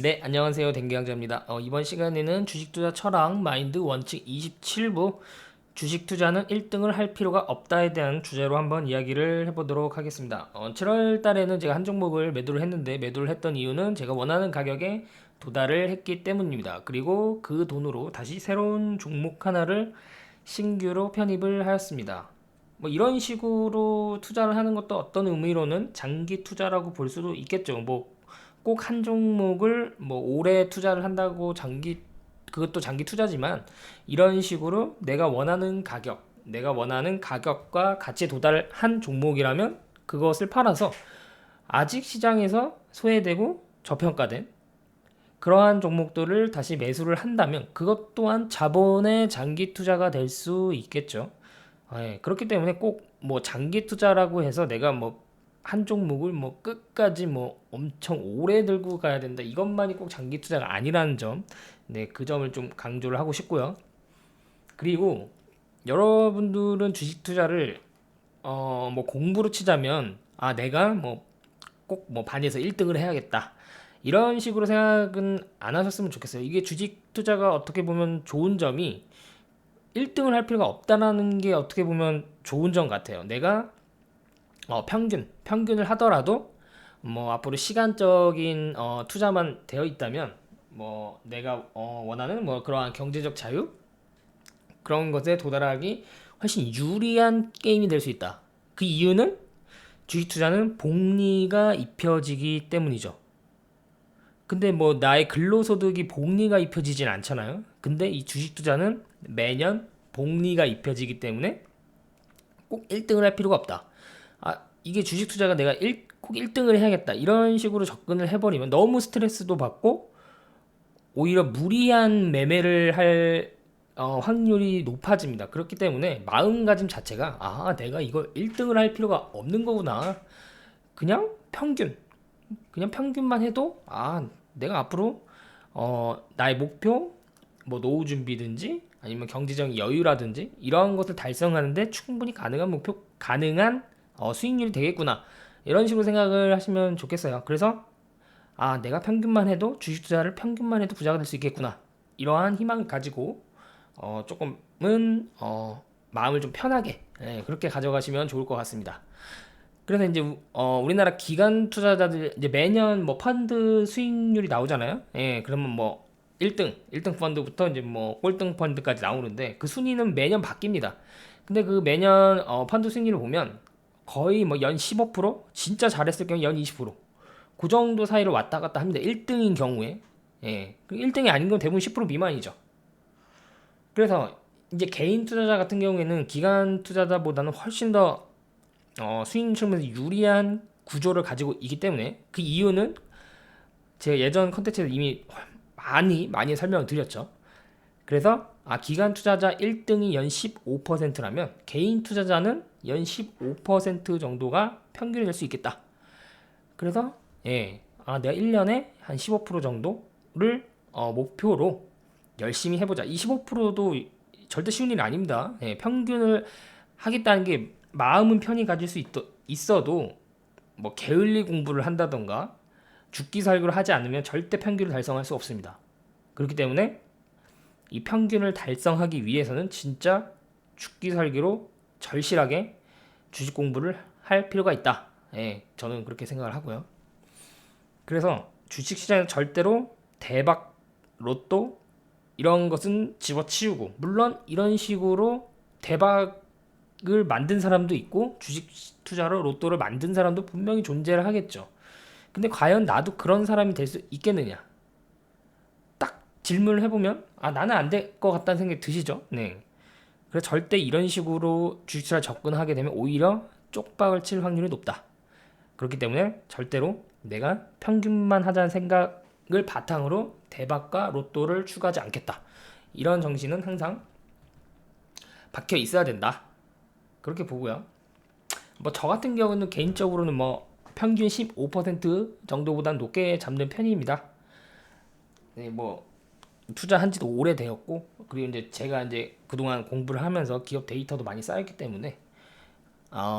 네, 안녕하세요. 댕기양자입니다. 이번 시간에는 주식투자 철학 마인드 원칙 27부 주식 투자는 1등을 할 필요가 없다에 대한 주제로 한번 이야기를 해보도록 하겠습니다. 7월 달에는 제가 한 종목을 매도를 했는데 매도를 했던 이유는 제가 원하는 가격에 도달을 했기 때문입니다. 그리고 그 돈으로 다시 새로운 종목 하나를 신규로 편입을 하였습니다. 뭐 이런 식으로 투자를 하는 것도 어떤 의미로는 장기 투자라고 볼 수도 있겠죠. 뭐 꼭 한 종목을 뭐 오래 투자를 한다고 그것도 장기 투자지만 이런 식으로 내가 원하는 가격과 가치에 도달한 종목이라면 그것을 팔아서 아직 시장에서 소외되고 저평가된 그러한 종목들을 다시 매수를 한다면 그것 또한 자본의 장기 투자가 될 수 있겠죠. 그렇기 때문에 꼭 뭐 장기 투자라고 해서 내가 뭐 한 종목을 뭐 끝까지 뭐 엄청 오래 들고 가야 된다. 이것만이 꼭 장기 투자가 아니라는 점. 네, 그 점을 좀 강조를 하고 싶고요. 그리고 여러분들은 주식 투자를 뭐 공부로 치자면 내가 뭐 꼭 뭐 반에서 1등을 해야겠다. 이런 식으로 생각은 안 하셨으면 좋겠어요. 이게 주식 투자가 어떻게 보면 좋은 점이 1등을 할 필요가 없다라는 게 어떻게 보면 좋은 점 같아요. 내가 평균을 하더라도 뭐 앞으로 시간적인 투자만 되어 있다면 뭐 내가 원하는 뭐 그러한 경제적 자유 그런 것에 도달하기 훨씬 유리한 게임이 될 수 있다. 그 이유는 주식 투자는 복리가 입혀지기 때문이죠. 근데 뭐 나의 근로소득이 복리가 입혀지진 않잖아요. 근데 이 주식 투자는 매년 복리가 입혀지기 때문에 꼭 1등을 할 필요가 없다. 이게 주식 투자가 꼭 1등을 해야겠다. 이런 식으로 접근을 해버리면 너무 스트레스도 받고 오히려 무리한 매매를 할 확률이 높아집니다. 그렇기 때문에 마음가짐 자체가 내가 이걸 1등을 할 필요가 없는 거구나. 그냥 평균, 그냥 평균만 해도 내가 앞으로 나의 목표 뭐 노후 준비든지 아니면 경제적 여유라든지 이러한 것을 달성하는데 충분히 가능한 수익률이 되겠구나. 이런 식으로 생각을 하시면 좋겠어요. 그래서 내가 평균만 해도 주식 투자를 평균만 해도 부자가 될 수 있겠구나. 이러한 희망을 가지고 조금은 마음을 좀 편하게 그렇게 가져가시면 좋을 것 같습니다. 그래서 이제 우리나라 기관 투자자들 이제 매년 뭐 펀드 수익률이 나오잖아요. 그러면 뭐 1등 펀드부터 이제 뭐 꼴등 펀드까지 나오는데 그 순위는 매년 바뀝니다. 근데 그 매년 펀드 수익률을 보면 거의 뭐 연 15%, 진짜 잘했을 경우 연 20%, 그 정도 사이로 왔다 갔다 합니다. 1등인 경우에. 1등이 아닌 건 대부분 10% 미만이죠. 그래서 이제 개인 투자자 같은 경우에는 기관 투자자보다는 훨씬 더 수익 측면에서 유리한 구조를 가지고 있기 때문에 그 이유는 제가 예전 컨텐츠에서 이미 많이 설명을 드렸죠. 그래서 기관 투자자 1등이 연 15%라면 개인 투자자는 연 15% 정도가 평균이 될 수 있겠다. 그래서 내가 1년에 한 15% 정도를 목표로 열심히 해보자. 이 15%도 절대 쉬운 일이 아닙니다. 평균을 하겠다는 게 마음은 편히 가질 수 있어도 뭐 게을리 공부를 한다던가 죽기 살기를 하지 않으면 절대 평균을 달성할 수 없습니다. 그렇기 때문에 이 평균을 달성하기 위해서는 진짜 죽기 살기로 절실하게 주식 공부를 할 필요가 있다. 저는 그렇게 생각을 하고요. 그래서 주식시장에서 절대로 대박, 로또 이런 것은 집어치우고 물론 이런 식으로 대박을 만든 사람도 있고 주식 투자로 로또를 만든 사람도 분명히 존재를 하겠죠. 근데 과연 나도 그런 사람이 될 수 있겠느냐? 딱 질문을 해보면 나는 안 될 것 같다는 생각이 드시죠? 네. 그래서 절대 이런 식으로 주식투자 접근하게 되면 오히려 쪽박을 칠 확률이 높다. 그렇기 때문에 절대로 내가 평균만 하자는 생각을 바탕으로 대박과 로또를 추구하지 않겠다. 이런 정신은 항상 박혀 있어야 된다. 그렇게 보고요. 뭐 저 같은 경우는 개인적으로는 뭐 평균 15% 정도보다 높게 잡는 편입니다. 네, 뭐 투자한 지도 오래되었고 그리고 이제 제가 이제 그동안 공부를 하면서 기업 데이터도 많이 쌓였기 때문에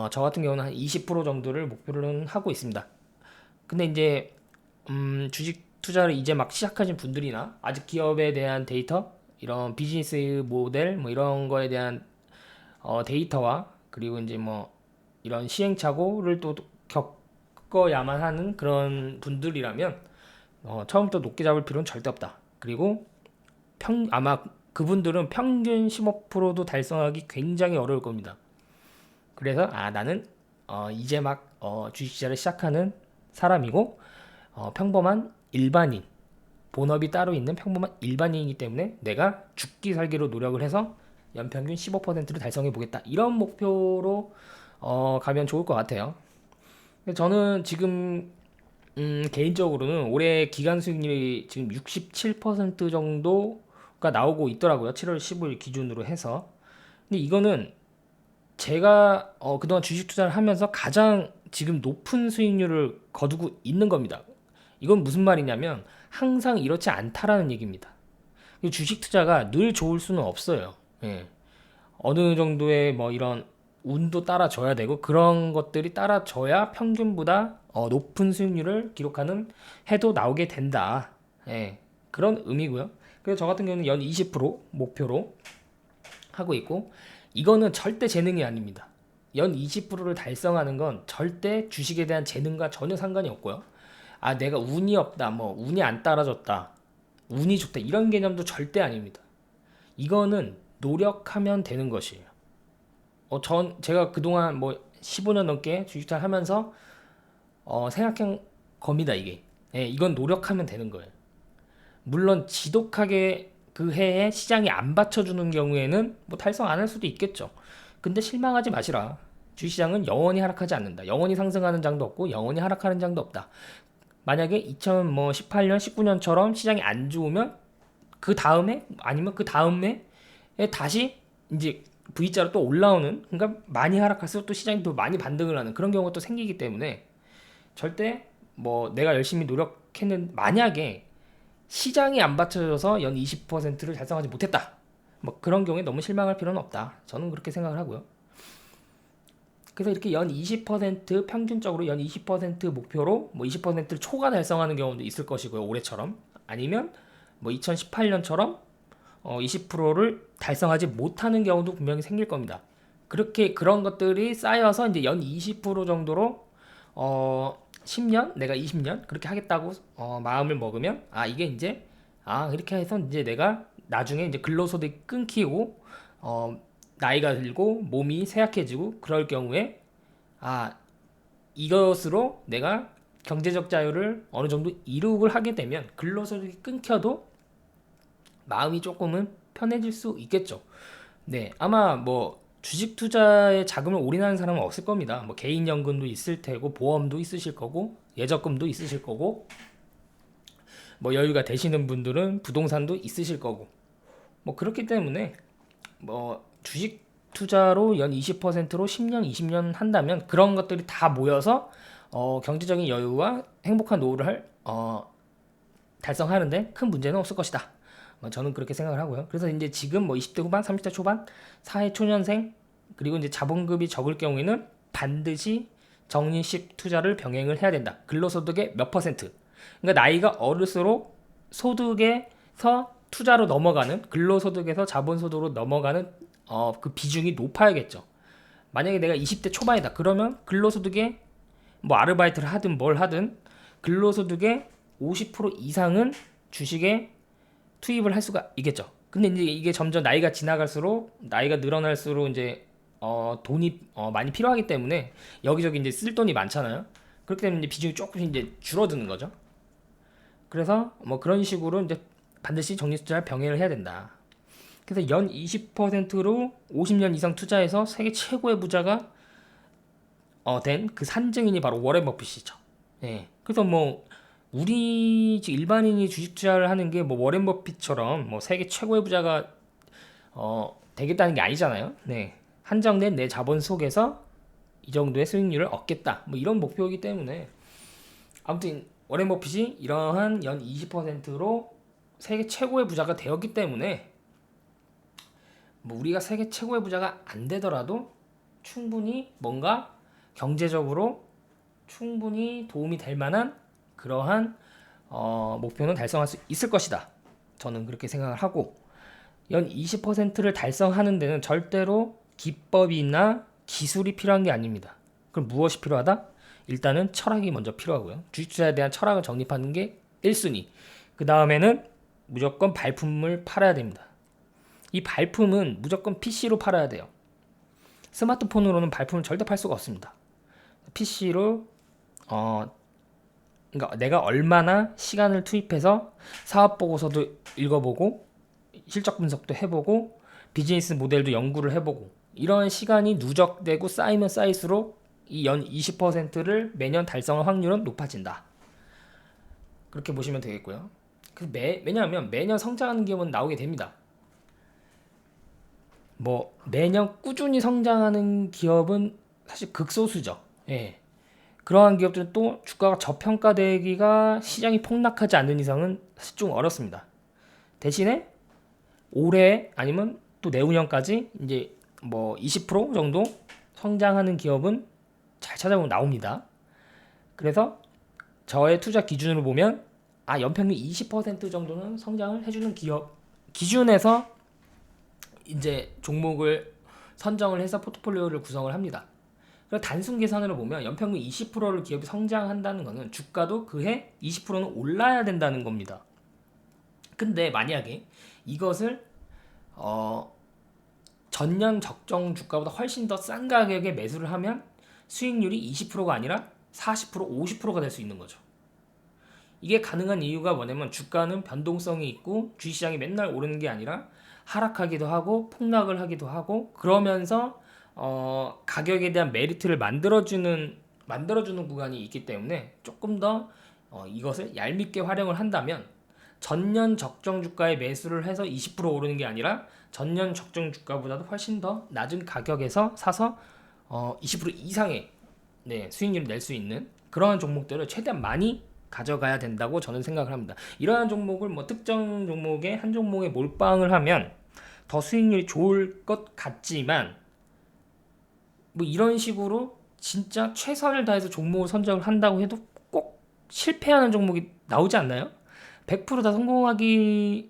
저 같은 경우는 한 20% 정도를 목표로는 하고 있습니다. 근데 이제 주식 투자를 이제 막 시작하신 분들이나 아직 기업에 대한 데이터, 이런 비즈니스 모델 뭐 이런 거에 대한 데이터와 그리고 이제 뭐 이런 시행착오를 또 겪어야만 하는 그런 분들이라면 처음부터 높게 잡을 필요는 절대 없다. 그리고 아마 그분들은 평균 15%도 달성하기 굉장히 어려울 겁니다. 그래서 나는 이제 막 주식 투자를 시작하는 사람이고 평범한 일반인, 본업이 따로 있는 평범한 일반인이기 때문에 내가 죽기 살기로 노력을 해서 연평균 15%를 달성해 보겠다. 이런 목표로 가면 좋을 것 같아요. 저는 지금 개인적으로는 올해 기간 수익률이 지금 67% 정도가 나오고 있더라고요. 7월 15일 기준으로 해서. 근데 이거는 제가 그동안 주식 투자를 하면서 가장 지금 높은 수익률을 거두고 있는 겁니다. 이건 무슨 말이냐면 항상 이렇지 않다라는 얘기입니다. 주식 투자가 늘 좋을 수는 없어요. 예. 어느 정도의 뭐 이런 운도 따라줘야 되고 그런 것들이 따라줘야 평균보다 높은 수익률을 기록하는 해도 나오게 된다. 예. 그런 의미고요. 그래서 저 같은 경우는 연 20% 목표로 하고 있고 이거는 절대 재능이 아닙니다. 연 20%를 달성하는 건 절대 주식에 대한 재능과 전혀 상관이 없고요. 내가 운이 없다, 뭐 운이 안 따라줬다, 운이 좋다 이런 개념도 절대 아닙니다. 이거는 노력하면 되는 것이에요. 제가 그동안 뭐 15년 넘게 주식투자 하면서 생각한 겁니다, 이게. 예, 이건 노력하면 되는 거예요. 물론 지독하게 그 해에 시장이 안 받쳐주는 경우에는 뭐 달성 안 할 수도 있겠죠. 근데 실망하지 마시라. 주식시장은 영원히 하락하지 않는다. 영원히 상승하는 장도 없고 영원히 하락하는 장도 없다. 만약에 2018년, 19년처럼 시장이 안 좋으면 그 다음에 아니면 그 다음에 다시 이제 V자로 또 올라오는, 그러니까 많이 하락할수록 또 시장이 또 많이 반등을 하는 그런 경우가 또 생기기 때문에 절대 뭐 내가 열심히 노력했는 만약에 시장이 안 받쳐줘서 연 20%를 달성하지 못했다, 뭐 그런 경우에 너무 실망할 필요는 없다. 저는 그렇게 생각을 하고요. 그래서 이렇게 연 20% 평균적으로 연 20% 목표로 뭐 20%를 초과 달성하는 경우도 있을 것이고요. 올해처럼. 아니면 뭐 2018년처럼 20%를 달성하지 못하는 경우도 분명히 생길 겁니다. 그렇게 그런 것들이 쌓여서 이제 연 20% 정도로 10년 내가 20년 그렇게 하겠다고 마음을 먹으면 이게 이제 이렇게 해서 이제 내가 나중에 이제 근로소득 끊기고 나이가 들고 몸이 쇠약해지고 그럴 경우에 이것으로 내가 경제적 자유를 어느 정도 이룩을 하게 되면 근로소득이 끊겨도 마음이 조금은 편해질 수 있겠죠. 네, 아마 뭐 주식 투자에 자금을 올인하는 사람은 없을 겁니다. 뭐 개인연금도 있을 테고 보험도 있으실 거고 예적금도 있으실 거고 뭐 여유가 되시는 분들은 부동산도 있으실 거고 뭐 그렇기 때문에 뭐 주식 투자로 연 20%로 10년, 20년 한다면 그런 것들이 다 모여서 경제적인 여유와 행복한 노후를 달성하는데 큰 문제는 없을 것이다. 저는 그렇게 생각을 하고요. 그래서 이제 지금 뭐 20대 후반, 30대 초반, 사회 초년생 그리고 이제 자본금이 적을 경우에는 반드시 적립식 투자를 병행을 해야 된다. 근로소득의 몇 퍼센트. 그러니까 나이가 어릴수록 소득에서 투자로 넘어가는 근로소득에서 자본소득으로 넘어가는 그 비중이 높아야겠죠. 만약에 내가 20대 초반이다. 그러면 근로소득에 뭐 아르바이트를 하든 뭘 하든 근로소득의 50% 이상은 주식에 투입을 할 수가 있겠죠. 근데 이제 이게 점점 나이가 지나갈수록 나이가 늘어날수록 이제 돈이 많이 필요하기 때문에 여기저기 이제 쓸 돈이 많잖아요. 그렇기 때문에 이제 비중이 조금씩 이제 줄어드는 거죠. 그래서 뭐 그런 식으로 이제 반드시 적립투자를 병행을 해야 된다. 그래서 연 20%로 50년 이상 투자해서 세계 최고의 부자가 된 그 산증인이 바로 워렌 버핏이죠. 예. 그래서 뭐 우리 일반인이 주식 투자를 하는 게 뭐 워렌 버핏처럼 뭐 세계 최고의 부자가 되겠다는 게 아니잖아요. 네. 한정된 내 자본 속에서 이 정도의 수익률을 얻겠다. 뭐 이런 목표이기 때문에 아무튼 워렌 버핏이 이러한 연 20%로 세계 최고의 부자가 되었기 때문에 뭐 우리가 세계 최고의 부자가 안 되더라도 충분히 뭔가 경제적으로 충분히 도움이 될 만한 그러한 목표는 달성할 수 있을 것이다. 저는 그렇게 생각을 하고, 연 20%를 달성하는 데는 절대로 기법이나 기술이 필요한 게 아닙니다. 그럼 무엇이 필요하다? 일단은 철학이 먼저 필요하고요. 주식 투자에 대한 철학을 정립하는 게 1순위. 그 다음에는 무조건 발품을 팔아야 됩니다. 이 발품은 무조건 PC로 팔아야 돼요. 스마트폰으로는 발품을 절대 팔 수가 없습니다. PC로 그러니까 내가 얼마나 시간을 투입해서 사업 보고서도 읽어보고 실적 분석도 해보고 비즈니스 모델도 연구를 해보고 이런 시간이 누적되고 쌓이면 쌓일수록 이 연 20%를 매년 달성할 확률은 높아진다. 그렇게 보시면 되겠고요. 왜냐하면 매년 성장하는 기업은 나오게 됩니다. 뭐 매년 꾸준히 성장하는 기업은 사실 극소수죠. 예. 그러한 기업들은 또 주가가 저평가되기가 시장이 폭락하지 않는 이상은 사실 좀 어렵습니다. 대신에 올해 아니면 또 내후년까지 이제 뭐 20% 정도 성장하는 기업은 잘 찾아보면 나옵니다. 그래서 저의 투자 기준으로 보면 연평균 20% 정도는 성장을 해주는 기업 기준에서 이제 종목을 선정을 해서 포트폴리오를 구성을 합니다. 그래서 단순 계산으로 보면 연평균 20%를 기업이 성장한다는 것은 주가도 그해 20%는 올라야 된다는 겁니다. 근데 만약에 이것을 전년 적정 주가보다 훨씬 더 싼 가격에 매수를 하면 수익률이 20%가 아니라 40%, 50%가 될 수 있는 거죠. 이게 가능한 이유가 뭐냐면 주가는 변동성이 있고 주식시장이 맨날 오르는 게 아니라 하락하기도 하고 폭락을 하기도 하고 그러면서 가격에 대한 메리트를 만들어주는 구간이 있기 때문에 조금 더 이것을 얄밉게 활용을 한다면 전년 적정 주가에 매수를 해서 20% 오르는 게 아니라 전년 적정 주가보다도 훨씬 더 낮은 가격에서 사서 20% 이상의 수익률을 낼 수 있는 그러한 종목들을 최대한 많이 가져가야 된다고 저는 생각을 합니다. 이러한 종목을 특정 종목에 한 종목에 몰빵을 하면 더 수익률이 좋을 것 같지만 이런 식으로 진짜 최선을 다해서 종목을 선정을 한다고 해도 꼭 실패하는 종목이 나오지 않나요? 100%다 성공하기는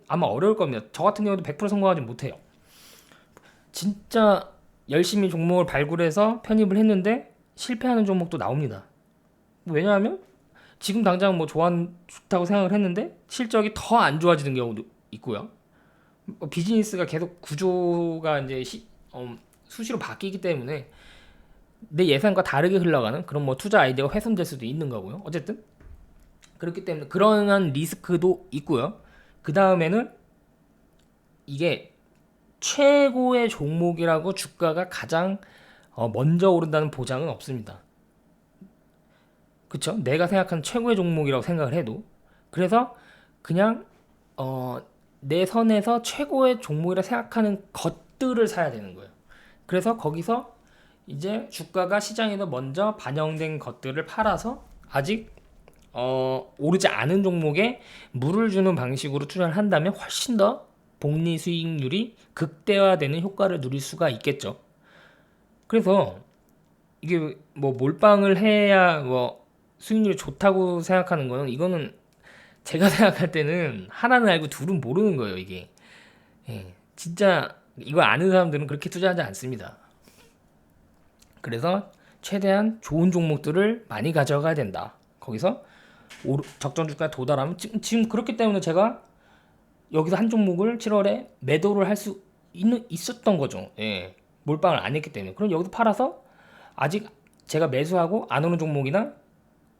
아마 어려울 겁니다. 저 같은 경우도 100% 성공하지 못해요. 진짜 열심히 종목을 발굴해서 편입을 했는데 실패하는 종목도 나옵니다. 왜냐하면 지금 당장 좋다고 생각을 했는데 실적이 더 안 좋아지는 경우도 있고요. 비즈니스가 계속 구조가 이제 수시로 바뀌기 때문에 내 예상과 다르게 흘러가는 그런 투자 아이디어가 훼손될 수도 있는 거고요. 어쨌든 그렇기 때문에 그러한 리스크도 있고요. 그 다음에는 이게 최고의 종목이라고 주가가 가장 먼저 오른다는 보장은 없습니다. 그쵸? 내가 생각하는 최고의 종목이라고 생각을 해도 그래서 그냥 내 선에서 최고의 종목이라 생각하는 것들을 사야 되는 거예요. 그래서 거기서 이제 주가가 시장에서 먼저 반영된 것들을 팔아서 아직 오르지 않은 종목에 물을 주는 방식으로 투자를 한다면 훨씬 더 복리 수익률이 극대화되는 효과를 누릴 수가 있겠죠. 그래서 이게 몰빵을 해야 수익률이 좋다고 생각하는 거는 이거는 제가 생각할 때는 하나는 알고 둘은 모르는 거예요. 이게 진짜 이거 아는 사람들은 그렇게 투자하지 않습니다. 그래서 최대한 좋은 종목들을 많이 가져가야 된다. 거기서 적정 주가에 도달하면 지금 그렇기 때문에 제가 여기서 한 종목을 7월에 매도를 할 수 있었던 거죠. 몰빵을 안 했기 때문에. 그럼 여기서 팔아서 아직 제가 매수하고 안 오는 종목이나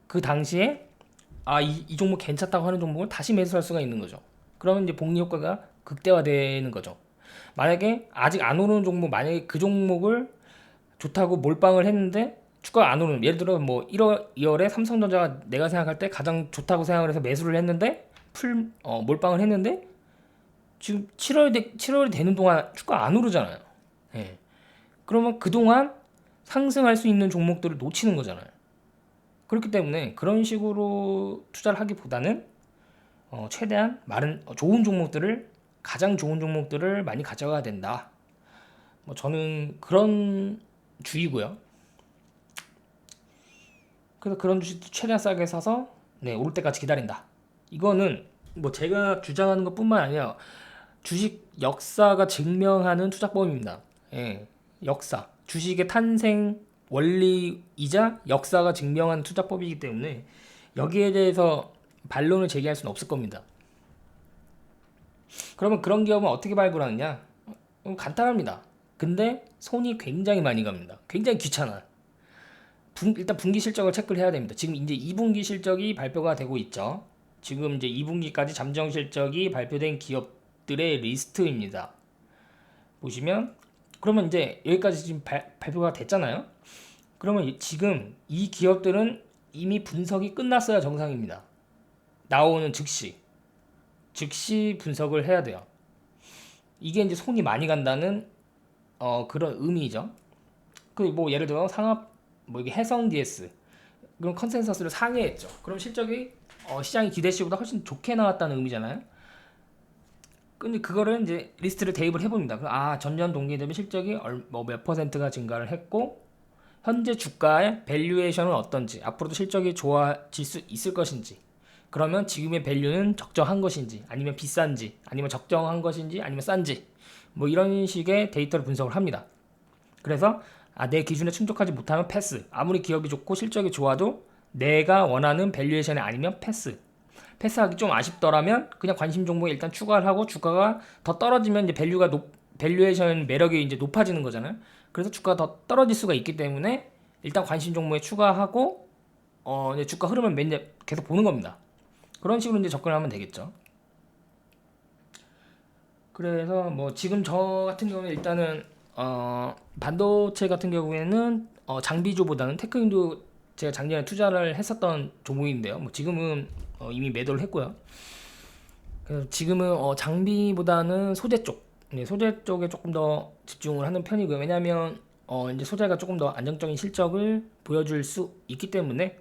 그 당시에 이 종목 괜찮다고 하는 종목을 다시 매수할 수가 있는 거죠. 그러면 이제 복리 효과가 극대화되는 거죠. 만약에 아직 안 오르는 종목, 만약에 그 종목을 좋다고 몰빵을 했는데 주가가 안 오르는, 예를 들어 1월, 2월에 삼성전자가 내가 생각할 때 가장 좋다고 생각을 해서 매수를 했는데 몰빵을 했는데 지금 7월이 되는 동안 주가가 안 오르잖아요. 그러면 그동안 상승할 수 있는 종목들을 놓치는 거잖아요. 그렇기 때문에 그런 식으로 투자를 하기보다는 최대한 가장 좋은 종목들을 많이 가져가야 된다. 저는 그런 주의고요. 그래서 그런 주식도 최대한 싸게 사서 네, 오를 때까지 기다린다. 이거는 뭐 제가 주장하는 것뿐만 아니라 주식 역사가 증명하는 투자법입니다. 예, 역사. 주식의 탄생 원리이자 역사가 증명한 투자법이기 때문에 여기에 대해서 반론을 제기할 수는 없을 겁니다. 그러면 그런 기업은 어떻게 발굴하느냐? 간단합니다. 근데 손이 굉장히 많이 갑니다. 굉장히 귀찮아. 일단 분기 실적을 체크를 해야 됩니다. 지금 이제 2분기 실적이 발표가 되고 있죠. 지금 이제 2분기까지 잠정 실적이 발표된 기업들의 리스트입니다. 보시면 그러면 이제 여기까지 지금 발표가 됐잖아요. 그러면 지금 이 기업들은 이미 분석이 끝났어야 정상입니다. 나오는 즉시 분석을 해야 돼요. 이게 이제 손이 많이 간다는 그런 의미죠. 그 뭐 예를 들어 상업 뭐 이게 해성 DS 그럼 컨센서스를 상회했죠. 그럼 실적이 시장이 기대치보다 훨씬 좋게 나왔다는 의미잖아요. 근데 그거를 이제 리스트를 대입을 해봅니다. 전년 동기 대비 실적이 뭐 몇 퍼센트가 증가를 했고 현재 주가의 밸류에이션은 어떤지 앞으로도 실적이 좋아질 수 있을 것인지 그러면 지금의 밸류는 적정한 것인지 아니면 비싼지 아니면 적정한 것인지 아니면 싼지 뭐 이런 식의 데이터를 분석을 합니다. 그래서 내 기준에 충족하지 못하면 패스. 아무리 기업이 좋고 실적이 좋아도 내가 원하는 밸류에이션이 아니면 패스. 패스하기 좀 아쉽더라면 그냥 관심 종목에 일단 추가를 하고 주가가 더 떨어지면 이제 밸류에이션 매력이 이제 높아지는 거잖아요. 그래서 주가가 더 떨어질 수가 있기 때문에 일단 관심 종목에 추가하고 이제 주가 흐름을 계속 보는 겁니다. 그런 식으로 이제 접근을 하면 되겠죠. 그래서 뭐 지금 저 같은 경우는 일단은 반도체 같은 경우에는 장비주보다는 테크인도 제가 작년에 투자를 했었던 종목인데요. 뭐 지금은 이미 매도를 했고요. 그래서 지금은 장비보다는 소재 쪽, 소재 쪽에 조금 더 집중을 하는 편이고요. 왜냐하면 이제 소재가 조금 더 안정적인 실적을 보여줄 수 있기 때문에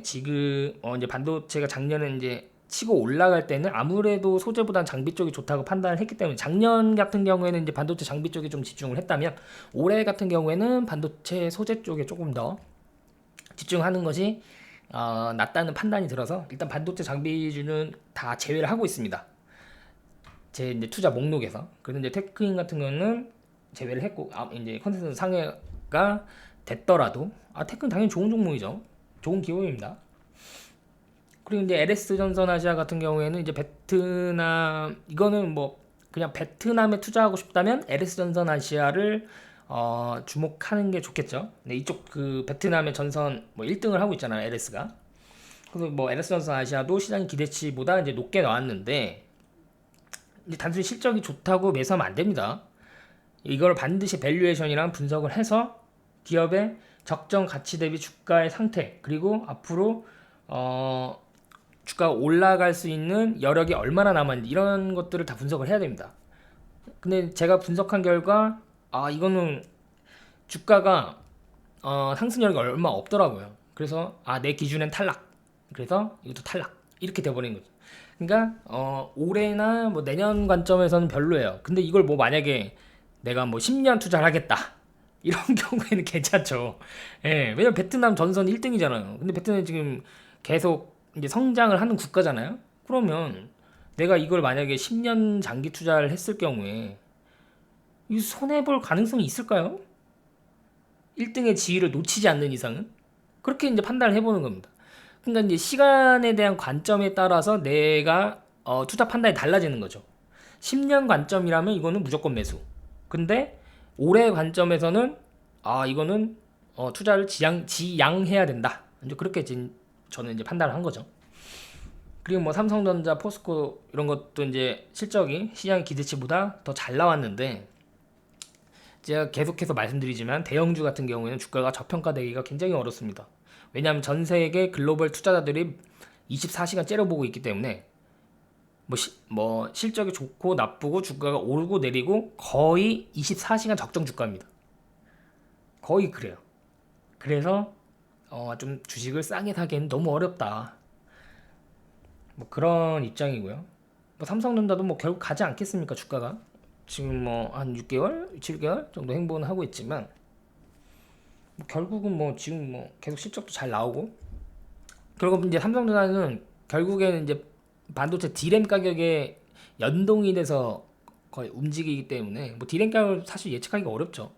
지금 이제 반도체가 작년에 이제 치고 올라갈 때는 아무래도 소재보다는 장비 쪽이 좋다고 판단을 했기 때문에 작년 같은 경우에는 이제 반도체 장비 쪽에 좀 집중을 했다면 올해 같은 경우에는 반도체 소재 쪽에 조금 더 집중하는 것이 낫다는 판단이 들어서 일단 반도체 장비주는 다 제외를 하고 있습니다. 제 이제 투자 목록에서. 그런데 이제 테크인 같은 경우는 제외를 했고 이제 컨센서스 상회가 됐더라도 테크인 당연히 좋은 종목이죠. 좋은 기업입니다. 그리고 이제 LS 전선 아시아 같은 경우에는 이제 베트남 이거는 뭐 그냥 베트남에 투자하고 싶다면 LS 전선 아시아를 주목하는 게 좋겠죠. 네, 이쪽 그 베트남의 전선 뭐 1등을 하고 있잖아요, LS가. 그래서 뭐 LS 전선 아시아도 시장 기대치보다 이제 높게 나왔는데 이제 단순히 실적이 좋다고 매수하면 안 됩니다. 이걸 반드시 밸류에이션이랑 분석을 해서 기업의 적정 가치 대비 주가의 상태 그리고 앞으로 주가가 올라갈 수 있는 여력이 얼마나 남았는지 이런 것들을 다 분석을 해야 됩니다. 근데 제가 분석한 결과 이거는 주가가 상승 여력이 얼마 없더라고요. 그래서 내 기준엔 탈락. 그래서 이것도 탈락. 이렇게 돼버린 거죠. 그러니까 올해나 뭐 내년 관점에서는 별로예요. 근데 이걸 뭐 만약에 내가 뭐 10년 투자를 하겠다. 이런 경우에는 괜찮죠. 예, 왜냐면 베트남 전선 1등이잖아요. 근데 베트남이 지금 계속 이제 성장을 하는 국가잖아요. 그러면 내가 이걸 만약에 10년 장기 투자를 했을 경우에 이 손해볼 가능성이 있을까요? 1등의 지위를 놓치지 않는 이상은 그렇게 이제 판단을 해보는 겁니다. 그러니까 이제 시간에 대한 관점에 따라서 내가 투자 판단이 달라지는 거죠. 10년 관점이라면 이거는 무조건 매수. 근데 올해 관점에서는 이거는 투자를 지양해야 된다. 이제 그렇게 저는 이제 판단을 한 거죠. 그리고 뭐 삼성전자, 포스코 이런 것도 이제 실적이 시장 기대치보다 더 잘 나왔는데 제가 계속해서 말씀드리지만 대형주 같은 경우에는 주가가 저평가되기가 굉장히 어렵습니다. 왜냐하면 전 세계 글로벌 투자자들이 24시간 째려보고 있기 때문에 뭐 실적이 좋고 나쁘고 주가가 오르고 내리고 거의 24시간 적정 주가입니다. 거의 그래요. 그래서 좀 주식을 싸게 사기에는 너무 어렵다. 뭐 그런 입장이고요. 뭐 삼성전자도 뭐 결국 가지 않겠습니까 주가가? 지금 뭐 한 6개월, 7개월 정도 행보는 하고 있지만 뭐 결국은 뭐 지금 뭐 계속 실적도 잘 나오고 그리고 이제 삼성전자는 결국에는 이제 반도체 D램 가격에 연동이 돼서 거의 움직이기 때문에 뭐 D램 가격을 사실 예측하기가 어렵죠.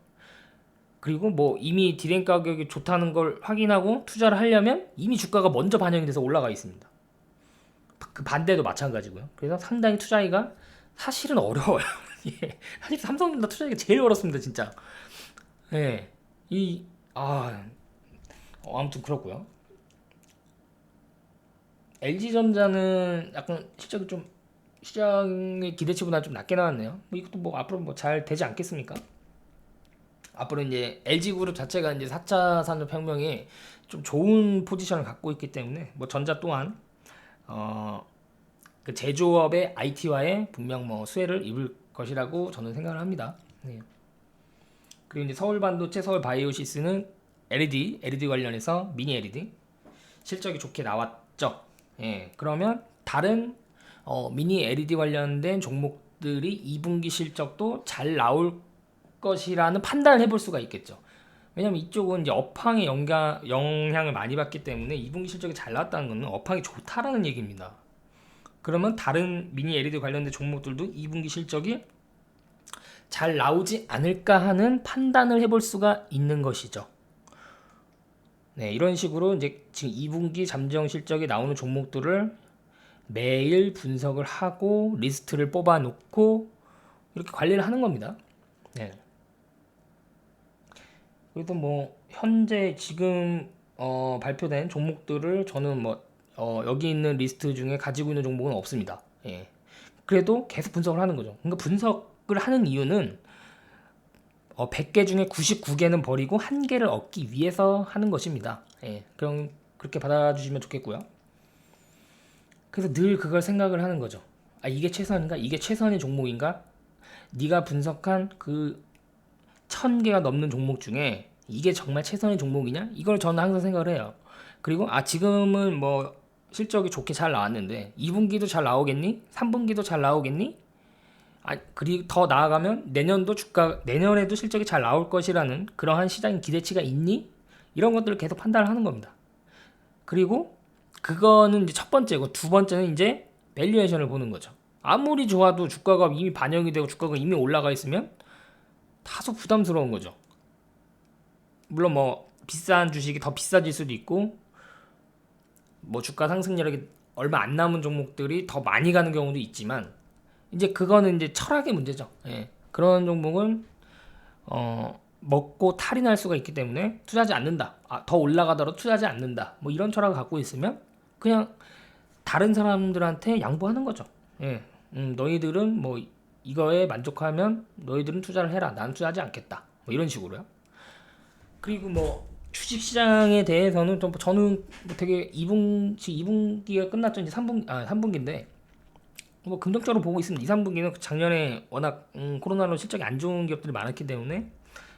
그리고 뭐 이미 D램 가격이 좋다는 걸 확인하고 투자를 하려면 이미 주가가 먼저 반영이 돼서 올라가 있습니다. 그 반대도 마찬가지고요. 그래서 상당히 투자하기가 사실은 어려워요. 예. 사실 삼성전자 투자하기가 제일 어렵습니다, 진짜. 예. 아무튼 그렇고요. LG전자는 약간 실적이 좀 시장의 기대치보다 좀 낮게 나왔네요. 뭐 이것도 뭐 앞으로 뭐 잘 되지 않겠습니까? 앞으로 이제 LG그룹 자체가 이제 4차 산업혁명에 좀 좋은 포지션을 갖고 있기 때문에 뭐 전자 또한 그 제조업의 IT화에 분명 뭐 수혜를 입을 것이라고 저는 생각을 합니다. 네. 그리고 이제 서울반도체, 서울바이오시스는 LED 관련해서 미니 LED 실적이 좋게 나왔죠. 예, 그러면 다른 미니 LED 관련된 종목들이 2분기 실적도 잘 나올 것이라는 판단을 해볼 수가 있겠죠. 왜냐면 이쪽은 이제 업황의 영향을 많이 받기 때문에 2분기 실적이 잘 나왔다는 것은 업황이 좋다라는 얘기입니다. 그러면 다른 미니 LED 관련된 종목들도 2분기 실적이 잘 나오지 않을까 하는 판단을 해볼 수가 있는 것이죠. 네, 이런 식으로 이제 지금 2분기 잠정 실적이 나오는 종목들을 매일 분석을 하고 리스트를 뽑아 놓고 이렇게 관리를 하는 겁니다. 네. 그래도 뭐 현재 지금 발표된 종목들을 저는 뭐 여기 있는 리스트 중에 가지고 있는 종목은 없습니다. 예. 그래도 계속 분석을 하는 거죠. 그러니까 분석을 하는 이유는 100개 중에 99개는 버리고 1개를 얻기 위해서 하는 것입니다. 예. 그럼 그렇게 받아주시면 좋겠고요. 그래서 늘 그걸 생각을 하는 거죠. 아, 이게 최선인가? 이게 최선의 종목인가? 네가 분석한 그 1000개가 넘는 종목 중에 이게 정말 최선의 종목이냐? 이걸 저는 항상 생각을 해요. 그리고 지금은 뭐 실적이 좋게 잘 나왔는데 2분기도 잘 나오겠니? 3분기도 잘 나오겠니? 그리고 더 나아가면 내년에도 실적이 잘 나올 것이라는 그러한 시장의 기대치가 있니? 이런 것들을 계속 판단을 하는 겁니다. 그리고 그거는 이제 첫 번째고, 두 번째는 이제 밸류에이션을 보는 거죠. 아무리 좋아도 주가가 이미 반영이 되고 주가가 이미 올라가 있으면 다소 부담스러운 거죠. 물론 뭐 비싼 주식이 더 비싸질 수도 있고, 뭐 주가 상승률이 얼마 안 남은 종목들이 더 많이 가는 경우도 있지만, 이제 그거는 이제 철학의 문제죠. 예. 그런 종목은 먹고 탈이 날 수가 있기 때문에 투자하지 않는다. 더 올라가더라도 투자하지 않는다. 뭐 이런 철학을 갖고 있으면 그냥 다른 사람들한테 양보하는 거죠. 예. 너희들은 뭐 이거에 만족하면 너희들은 투자를 해라. 난 투자하지 않겠다. 뭐 이런 식으로요. 그리고 뭐 주식시장에 대해서는 좀 저는 뭐 되게 2분기가 끝났죠. 이제 3분기인데 뭐 긍정적으로 보고 있습니다. 2, 3분기는 작년에 워낙 코로나로 실적이 안 좋은 기업들이 많았기 때문에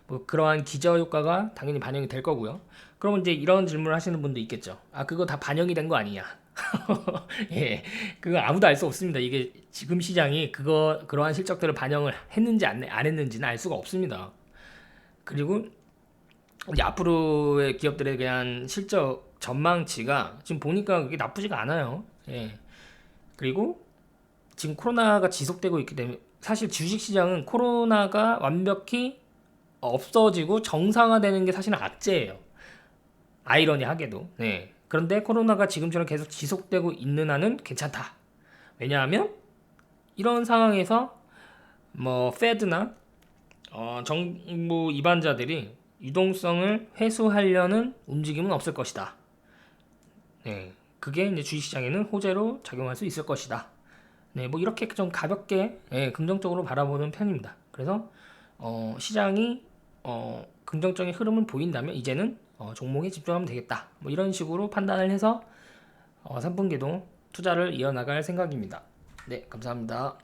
뭐 그러한 기저 효과가 당연히 반영이 될 거고요. 그러면 이제 이런 질문을 하시는 분도 있겠죠. 그거 다 반영이 된 거 아니냐? 예, 그거 아무도 알 수 없습니다. 이게 지금 시장이 그러한 실적들을 반영을 했는지 안 했는지는 알 수가 없습니다. 그리고 이제 앞으로의 기업들에 대한 실적 전망치가 지금 보니까 그게 나쁘지가 않아요. 예. 그리고 지금 코로나가 지속되고 있기 때문에 사실 주식시장은 코로나가 완벽히 없어지고 정상화되는 게 사실은 악재예요. 아이러니하게도. 네. 그런데 코로나가 지금처럼 계속 지속되고 있는 한은 괜찮다. 왜냐하면 이런 상황에서 뭐 페드나 정부 이반자들이 유동성을 회수하려는 움직임은 없을 것이다. 네. 그게 이제 주식시장에는 호재로 작용할 수 있을 것이다. 네, 뭐 이렇게 좀 가볍게 긍정적으로 바라보는 편입니다. 그래서 시장이 긍정적인 흐름을 보인다면 이제는 종목에 집중하면 되겠다. 뭐 이런 식으로 판단을 해서 3분기도 투자를 이어나갈 생각입니다. 네, 감사합니다.